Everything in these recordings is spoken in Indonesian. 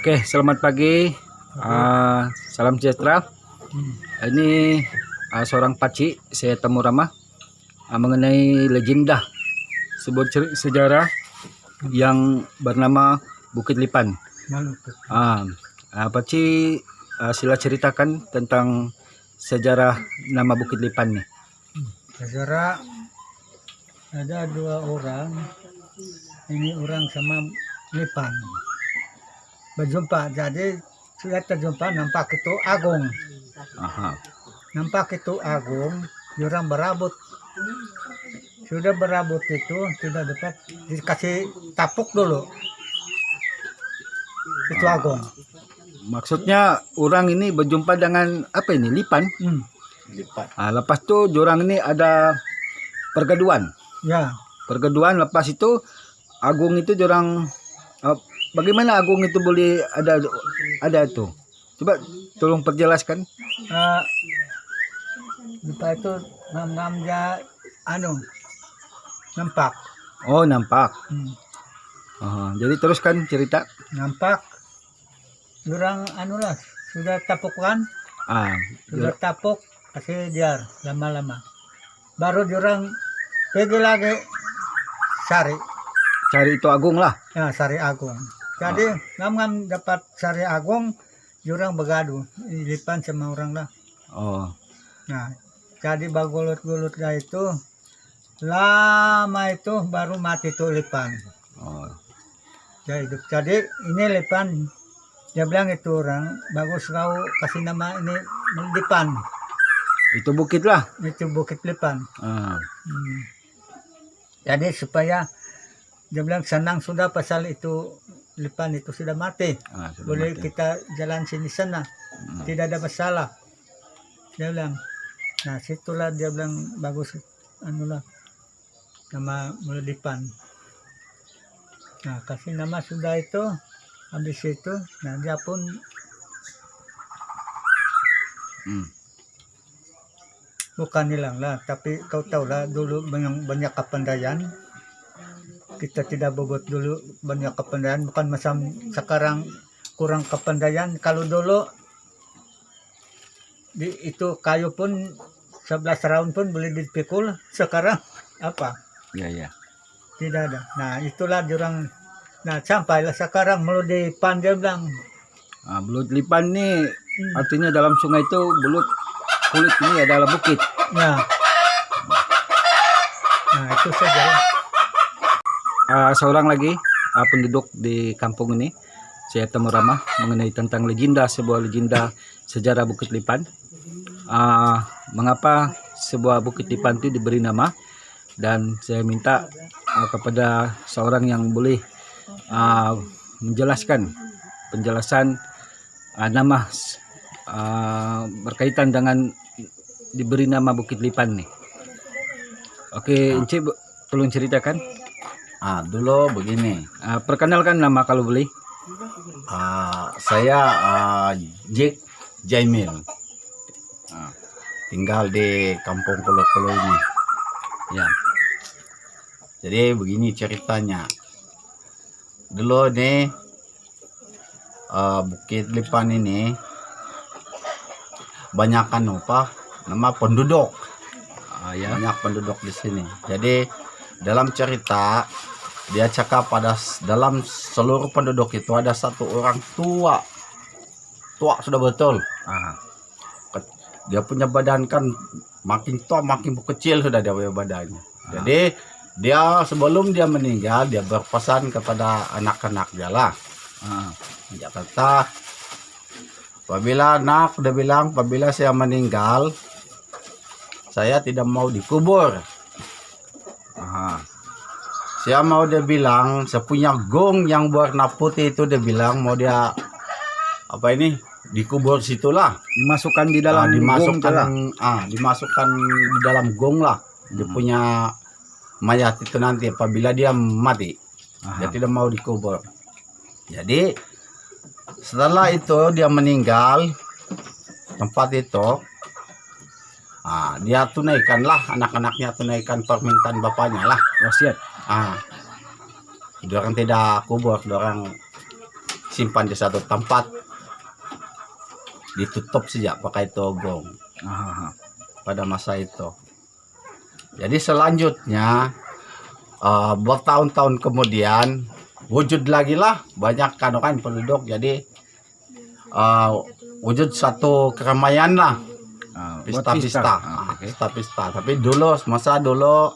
Oke, selamat pagi. Salam sejahtera. Ini seorang pakcik, saya Temu Rama, mengenai legenda sebuah sejarah yang bernama Bukit Lipan. Pakcik, sila ceritakan tentang sejarah nama Bukit Lipan nih. Sejarah ada dua orang, ini orang sama Lipan berjumpa, jadi sudah terjumpa, nampak itu Agung. Nampak itu Agung, orang berabut. Sudah berabut itu tidak dapat, dikasih tapuk dulu. Itu Agung. Maksudnya orang ini berjumpa dengan apa ini? Lipan? Lipan. Lepas tu orang ini ada pergaduan. Ya. Pergaduan, lepas itu Agung itu orang bagaimana Agung itu boleh ada itu? Coba tolong perjelaskan. Lupa itu namanya nampak. Oh, nampak. Jadi teruskan cerita. Nampak. Orang sudah tapuk kan? Sudah tapuk, kasih biar lama-lama. Baru orang pergi lagi cari itu Agung lah. Ya, Sari Agung. Jadi ngam dapat Sari Agung, orang begaduh, Lipan sama orang lah. Nah, jadi bagulut-gulut itu lama itu baru mati tuh Lipan. Jadi ini Lipan, dia bilang itu orang bagus kau kasih nama ini Lipan. Itu bukit lah. Itu Bukit Lipan. Jadi supaya dia bilang senang sudah pasal itu Lipan itu sudah mati. Boleh mati. Kita jalan sini sana. Tidak ada masalah. Dia bilang. Nah, situlah dia bilang bagus nama Lipan. Nah, kasih nama sudah itu. Habis itu, nah dia pun bukan hilang lah, tapi kau tahu lah dulu banyak kepandaian. Kita tidak bobot dulu banyak kepandaian, bukan macam sekarang kurang kepandaian. Kalau dulu itu kayu pun 11 round pun boleh dipikul, sekarang apa? Iya. Tidak ada. Nah, itulah jurang. Nah, sampailah sekarang Belut Lipan dia bilang. Belut Lipan ini artinya dalam sungai itu belut kulit ini adalah bukit. Nah, itu saja. Seorang lagi penduduk di kampung ini, saya Temu Rama, mengenai tentang sebuah legenda sejarah Bukit Lipan. Mengapa sebuah Bukit Lipan itu diberi nama, dan saya minta kepada seorang yang boleh menjelaskan penjelasan nama berkaitan dengan diberi nama Bukit Lipan nih. Oke, Encik tolong ceritakan. Dulu begini. Perkenalkan nama kalau boleh. Saya Jack Jaimil. Tinggal di kampung Kolo-Kolo ini. Ya. Jadi begini ceritanya. Dulu nih Bukit Lipan ini banyak nama penduduk. Banyak penduduk di sini. Jadi dalam cerita dia cakap dalam seluruh penduduk itu ada satu orang tua sudah betul. Dia punya badan kan makin tua makin kecil sudah dia punya badannya. Jadi dia sebelum dia meninggal dia berpesan kepada anak-anak dia lah. Dia kata, apabila saya meninggal, saya tidak mau dikubur. Saya mau dia bilang, saya punya gong yang warna putih itu dia bilang mau dia dikubur situlah. Dimasukkan di dalam dimasukkan di dalam gong lah. Dia punya mayat itu nanti apabila dia mati. Dia tidak mau dikubur. Jadi setelah itu dia meninggal tempat itu, dia tunaikanlah, anak-anaknya tunaikan permintaan bapaknya lah, wasiat. Dorang tidak kubur, dorang simpan di satu tempat, ditutup saja pakai togong pada masa itu. Jadi selanjutnya bertahun-tahun kemudian wujud lagi lah banyak kan penduduk, jadi wujud satu keramaian lah, pesta-pesta. Pesta-pesta. Tapi dulu masa dulu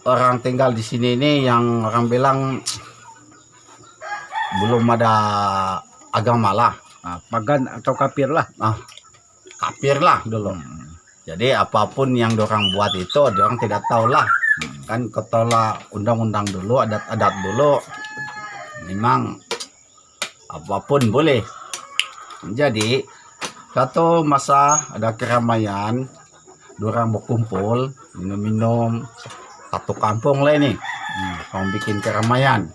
orang tinggal di sini ini yang orang bilang belum ada agama lah, pagan atau kafir lah. kafir lah dulu. Jadi apapun yang dorang buat itu dorang tidak tahu lah. Kan ketolak undang-undang dulu, adat-adat dulu, memang apapun boleh. Jadi satu masa ada keramaian, dorang berkumpul minum-minum, satu kampung lah ini, mau bikin keramaian.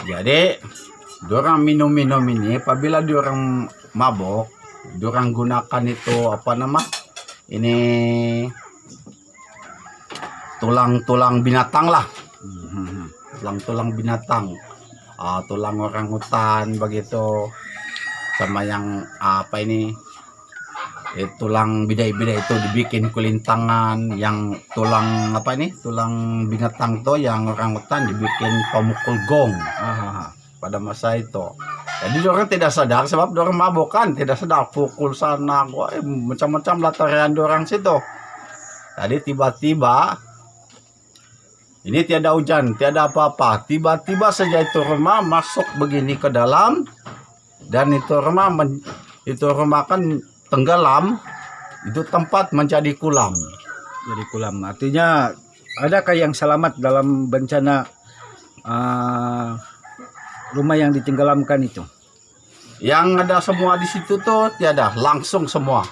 Jadi dorang minum-minum ini, apabila dorang mabok, dorang gunakan itu apa nama ini, tulang-tulang binatang lah, tulang-tulang binatang, tulang orang hutan begitu, sama yang apa ini, tulang bidai-bidai itu dibikin kulintangan, yang tulang apa ini, tulang binatang tuh yang orang hutan dibikin pemukul gong pada masa itu. Jadi orang tidak sadar sebab orang mabuk kan, tidak sadar pukul sana, macam-macam lah tarian orang situ. Tadi tiba-tiba ini tiada hujan, tiada apa-apa, tiba-tiba saja itu rumah masuk begini ke dalam, dan itu rumah kan tenggelam, itu tempat menjadi kulam. Jadi kulam. Artinya adakah yang selamat dalam bencana rumah yang ditenggelamkan itu? Yang ada semua di situ tuh tiada, langsung semua.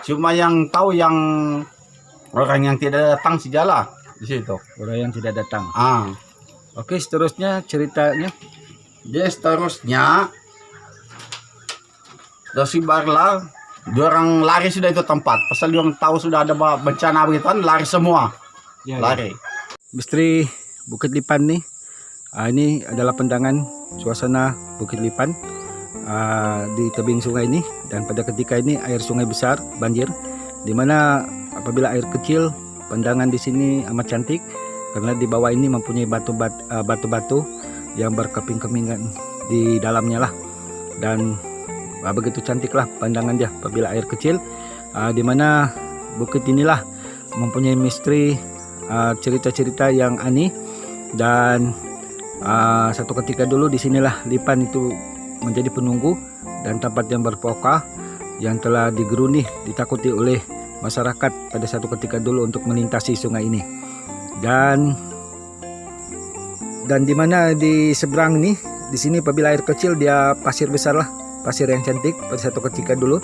Cuma yang tahu yang orang yang tidak datang sejalah di situ. Orang yang tidak datang. Oke, seterusnya ceritanya. Jadi seterusnya Dosibarlah, diorang lari sudah itu tempat. Pasal diorang tahu sudah ada bencana begitu kan, lari semua. Lari. Misteri Bukit Lipan nih. Ini adalah pandangan suasana Bukit Lipan di tebing sungai ini, dan pada ketika ini air sungai besar banjir, dimana apabila air kecil pandangan di sini amat cantik karena di bawah ini mempunyai batu-batu yang berkeping-kepingan di dalamnya lah, dan begitu cantiklah pandangan dia apabila air kecil, dimana bukit inilah mempunyai misteri, cerita-cerita yang aneh. Dan satu ketika dulu disinilah Lipan itu menjadi penunggu dan tempat yang berpokok yang telah digeruni, ditakuti oleh masyarakat pada satu ketika dulu untuk melintasi sungai ini. Dan dimana di seberang ini, di sini apabila air kecil dia pasir besar lah, pasir yang cantik pada satu ketika dulu,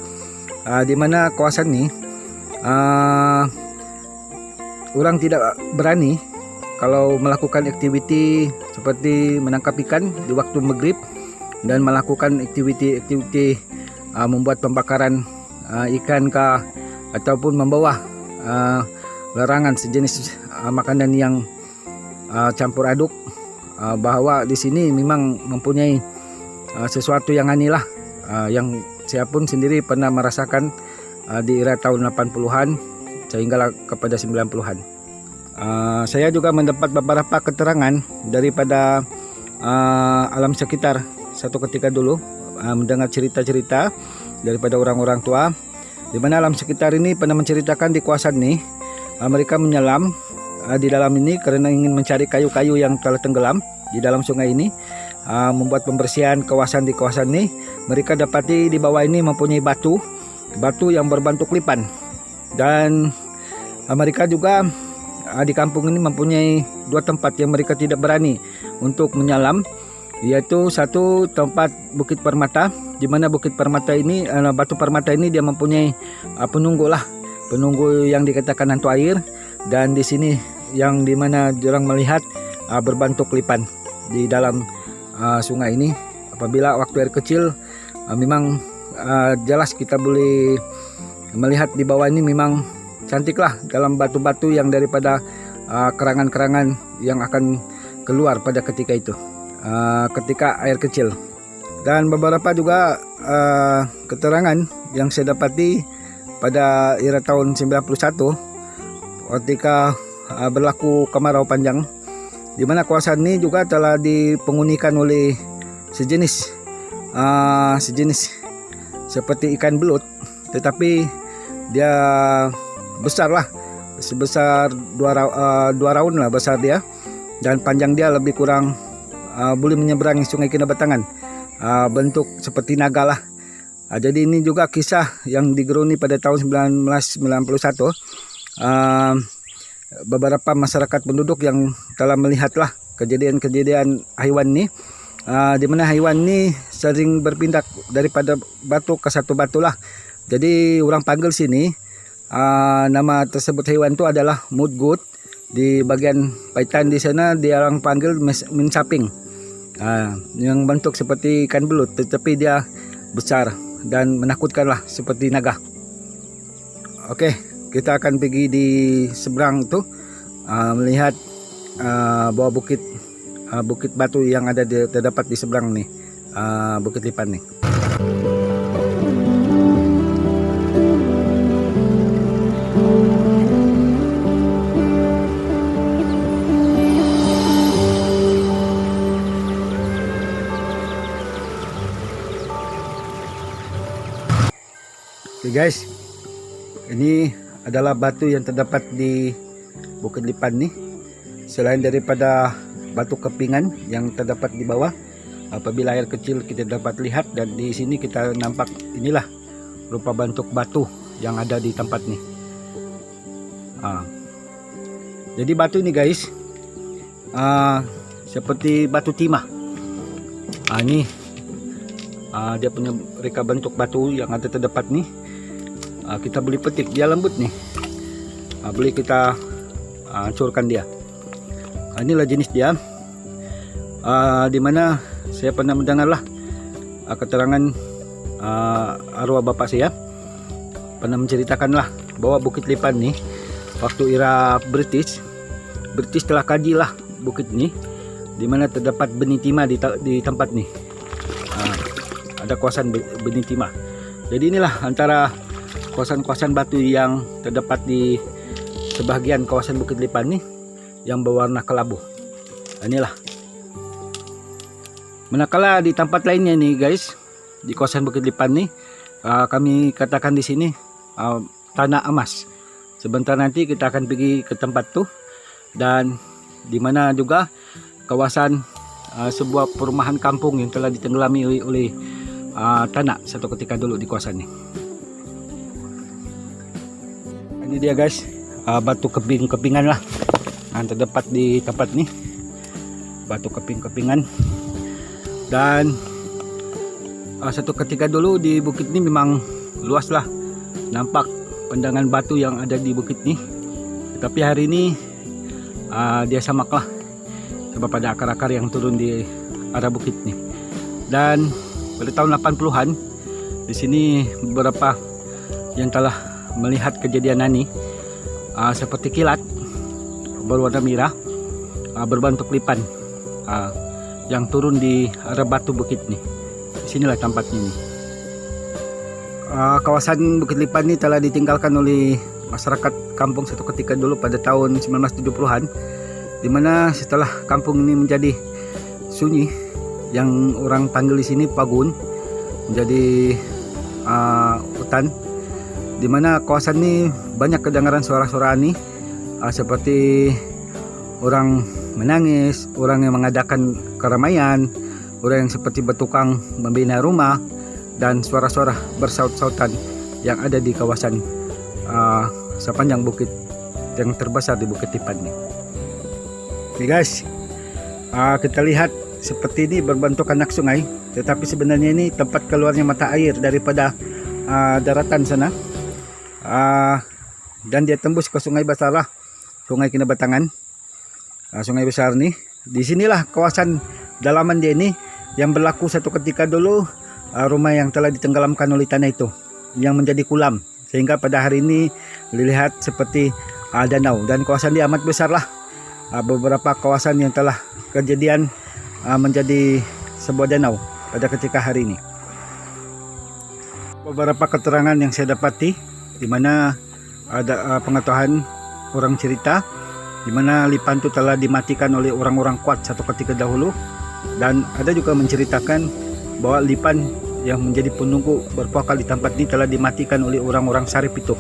dimana kawasan ini orang tidak berani kalau melakukan aktiviti seperti menangkap ikan di waktu maghrib dan melakukan aktiviti membuat pembakaran ikan ataupun membawa larangan sejenis makanan yang campur aduk, bahwa di sini memang mempunyai sesuatu yang aneh lah, yang saya pun sendiri pernah merasakan di era tahun 80-an sehingga kepada 90-an. Saya juga mendapat beberapa keterangan daripada alam sekitar satu ketika dulu, mendengar cerita-cerita daripada orang-orang tua, di mana alam sekitar ini pernah menceritakan di kawasan ini mereka menyelam di dalam ini karena ingin mencari kayu-kayu yang telah tenggelam di dalam sungai ini, membuat pembersihan kawasan di kawasan ini. Mereka dapati di bawah ini mempunyai batu yang berbentuk lipan, dan mereka juga di kampung ini mempunyai dua tempat yang mereka tidak berani untuk menyelam, yaitu satu tempat Bukit Permata, di mana Bukit Permata ini, batu permata ini dia mempunyai penunggu yang dikatakan hantu air, dan di sini yang dimana orang melihat berbentuk lipan di dalam sungai ini. Apabila waktu air kecil memang jelas kita boleh melihat di bawah ini memang cantiklah dalam batu-batu yang daripada kerangan-kerangan yang akan keluar pada ketika itu, ketika air kecil. Dan beberapa juga keterangan yang saya dapati pada era tahun 91 ketika berlaku kemarau panjang, di mana kawasan ini juga telah dipenghunikan oleh sejenis seperti ikan belut, tetapi dia besar lah, sebesar 2 raun lah besar dia, dan panjang dia lebih kurang boleh menyeberangi Sungai Kinabatangan, bentuk seperti naga lah. Jadi ini juga kisah yang digeruni pada tahun 1991. Beberapa masyarakat penduduk yang telah melihatlah kejadian-kejadian haiwan ini, di mana haiwan ini sering berpindah daripada batu ke satu batu lah. Jadi orang panggil sini nama tersebut haiwan itu adalah mudgut. Di bagian Paitan di sana dia orang panggil minsaping, yang bentuk seperti ikan belut, tetapi dia besar dan menakutkan lah seperti naga. Oke, kita akan pergi di seberang itu, melihat bawah bukit batu yang ada terdapat di seberang nih, Bukit Lipan nih. Oke guys, ini adalah batu yang terdapat di Bukit Lipan nih. Selain daripada batu kepingan yang terdapat di bawah, apabila air kecil kita dapat lihat, dan di sini kita nampak inilah rupa bentuk batu yang ada di tempat nih. Jadi batu ini guys, seperti batu timah. Ini dia punya reka bentuk batu yang ada terdapat nih. Kita boleh petik, dia lembut nih, boleh kita hancurkan dia. Inilah jenis dia, dimana saya pernah mendengar lah keterangan arwah bapak saya pernah menceritakan lah bahwa Bukit Lipan nih waktu era British telah kaji lah bukit ini, dimana terdapat benih timah di tempat nih. Ada kawasan benih timah. Jadi inilah antara kawasan-kawasan batu yang terdapat di sebagian kawasan Bukit Lipan nih yang berwarna kelabu. Inilah. Manakala di tempat lainnya nih guys, di kawasan Bukit Lipan nih, kami katakan di sini tanah emas. Sebentar nanti kita akan pergi ke tempat tuh, dan di mana juga kawasan sebuah perumahan kampung yang telah ditenggelami oleh tanah satu ketika dulu di kawasan ini. Ini dia guys, batu kepingan lah yang terdapat di tempat ini, batu kepingan. Dan satu ketika dulu di bukit ini memang luas lah, nampak pandangan batu yang ada di bukit ini. Tetapi hari ini dia samak lah, sebab ada akar-akar yang turun di arah bukit ini. Dan pada tahun 80-an di sini beberapa yang telah melihat kejadian ini, seperti kilat berwarna merah, berbentuk lipan, yang turun di arah batu bukit nih. Disinilah tempatnya nih. Kawasan Bukit Lipan ini telah ditinggalkan oleh masyarakat kampung satu ketika dulu pada tahun 1970-an, dimana setelah kampung ini menjadi sunyi, yang orang panggil di sini pagun, menjadi hutan, dimana kawasan ini banyak kedengaran suara-suara ini, seperti orang menangis, orang yang mengadakan keramaian, orang yang seperti bertukang membina rumah, dan suara-suara bersaut-sautan yang ada di kawasan sepanjang bukit yang terbesar di Bukit Lipan ini. Oke guys, kita lihat seperti ini berbentuk anak sungai, tetapi sebenarnya ini tempat keluarnya mata air daripada daratan sana, dan dia tembus ke Sungai Basarah, Sungai Kinabatangan, sungai besar nih. Disinilah kawasan dalaman dia ini yang berlaku satu ketika dulu rumah yang telah ditenggelamkan oleh tanah itu, yang menjadi kulam, sehingga pada hari ini dilihat seperti danau. Dan kawasan dia amat besar lah, beberapa kawasan yang telah kejadian menjadi sebuah danau pada ketika hari ini. Beberapa keterangan yang saya dapati di mana ada pengetahuan orang cerita di mana Lipan itu telah dimatikan oleh orang-orang kuat satu ketika dahulu, dan ada juga menceritakan bahwa Lipan yang menjadi penunggu berpokok di tempat ini telah dimatikan oleh orang-orang Sarip itu.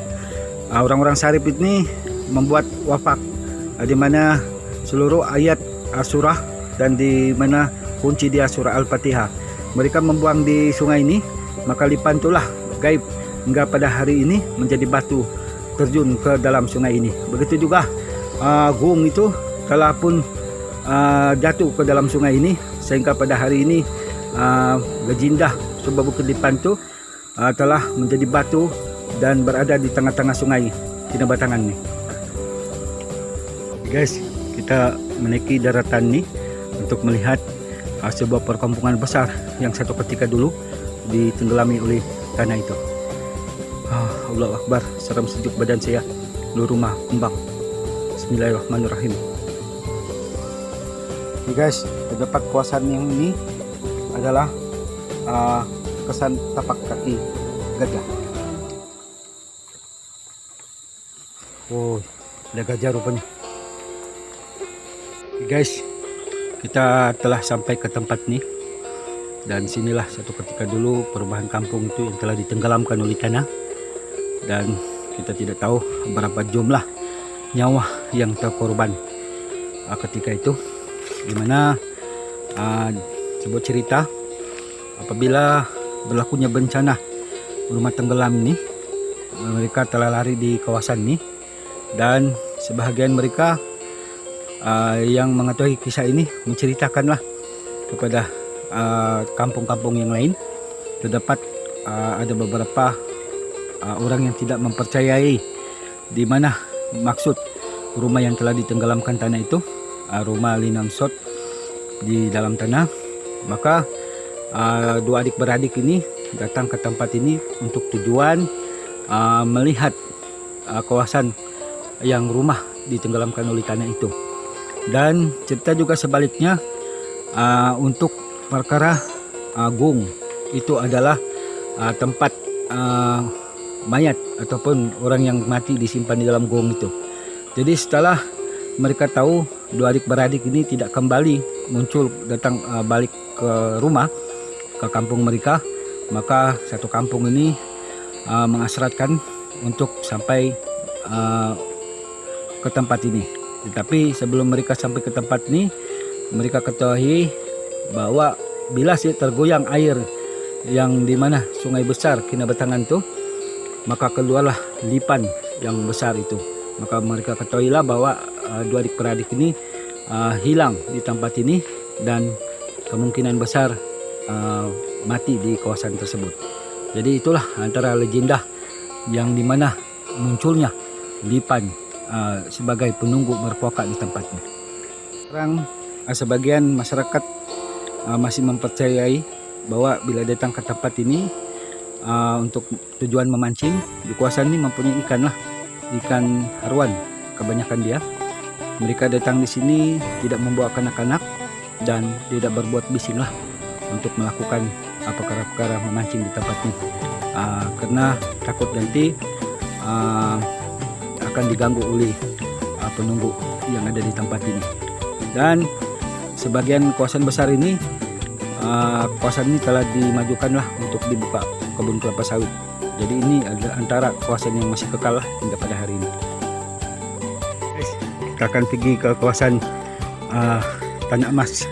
Orang-orang Sarip ini membuat wafak di mana seluruh ayat surah dan di mana kunci dia surah Al-Fatihah mereka membuang di sungai ini, maka Lipan itulah gaib hingga pada hari ini menjadi batu terjun ke dalam sungai ini. Begitu juga Gung itu telah pun jatuh ke dalam sungai ini, sehingga pada hari ini Legindah sebuah Bukit Lipan itu telah menjadi batu dan berada di tengah-tengah sungai Kinabatangan nih. Guys, kita menaiki daratan nih untuk melihat sebuah perkampungan besar yang satu ketika dulu ditenggelami oleh tanah itu. Allahu Akbar, seram sejuk badan saya, lu rumah kembang. Bismillahirrahmanirrahim. Oke guys, terdapat kawasan yang ini adalah kesan tapak kaki gajah. Oh, ada gajah rupanya. Oke guys, kita telah sampai ke tempat ini, dan sinilah satu ketika dulu perumahan kampung itu yang telah ditenggelamkan oleh tanah, dan kita tidak tahu berapa jumlah nyawa yang terkorban ketika itu, dimana sebuah cerita apabila berlakunya bencana rumah tenggelam ini, mereka telah lari di kawasan ini, dan sebahagian mereka yang mengetahui kisah ini menceritakanlah kepada kampung-kampung yang lain. Terdapat ada beberapa orang yang tidak mempercayai di mana maksud rumah yang telah ditenggelamkan tanah itu, rumah Linangsot di dalam tanah. Maka dua adik beradik ini datang ke tempat ini untuk tujuan melihat kawasan yang rumah ditenggelamkan oleh tanah itu. Dan cerita juga sebaliknya untuk perkara Gung itu adalah tempat mayat ataupun orang yang mati disimpan di dalam gong itu. Jadi setelah mereka tahu dua adik beradik ini tidak kembali muncul datang balik ke rumah, ke kampung mereka, maka satu kampung ini mengasratkan untuk sampai ke tempat ini. Tetapi sebelum mereka sampai ke tempat ini, mereka ketahui bahwa bila tergoyang air yang dimana sungai besar Kinabatangan itu, maka keluarlah Lipan yang besar itu. Maka mereka ketahuilah bahwa dua adik beradik ini hilang di tempat ini, dan kemungkinan besar mati di kawasan tersebut. Jadi itulah antara legenda yang dimana munculnya Lipan sebagai penunggu berpokok di tempat ini. Sekarang sebagian masyarakat masih mempercayai bahwa bila datang ke tempat ini untuk tujuan memancing, di kawasan ini mempunyai ikan lah, ikan haruan kebanyakan dia. Mereka datang di sini tidak membawa anak-anak dan tidak berbuat bising lah untuk melakukan perkara-perkara memancing di tempat ini, karena takut nanti akan diganggu oleh penunggu yang ada di tempat ini. Dan sebagian kawasan besar ini, kawasan ini telah dimajukan lah untuk dibuka kebun kelapa sawit. Jadi ini adalah antara kawasan yang masih kekal lah hingga pada hari ini. Kita akan pergi ke kawasan Tanah Emas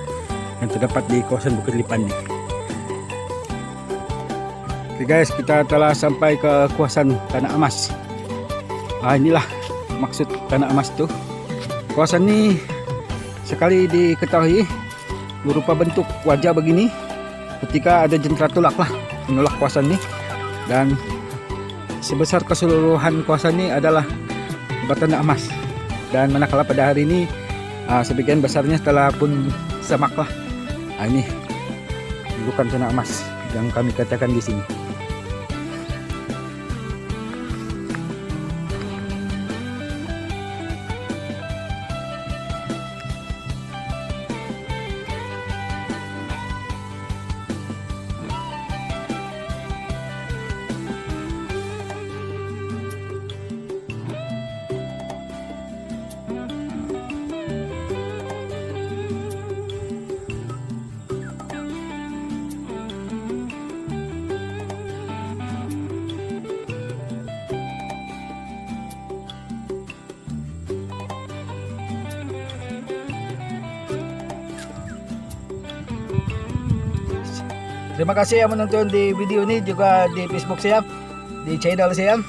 yang terdapat di kawasan Bukit Lipan ini. Oke guys, kita telah sampai ke kawasan Tanah Emas. Inilah maksud Tanah Emas itu. Kawasan ini sekali diketahui berupa bentuk wajah begini ketika ada jentera tulak lah menolak kawasan ini, dan sebesar keseluruhan kawasan ini adalah Tanah Emas. Dan manakala pada hari ini sebagian besarnya telah pun semak lah. Ini bukan Tanah Emas yang kami katakan di sini. Terima kasih yang menonton di video ini, juga di Facebook saya, di channel saya.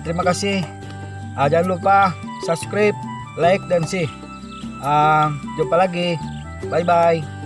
Terima kasih. Jangan lupa subscribe, like, dan share. Jumpa lagi. Bye bye.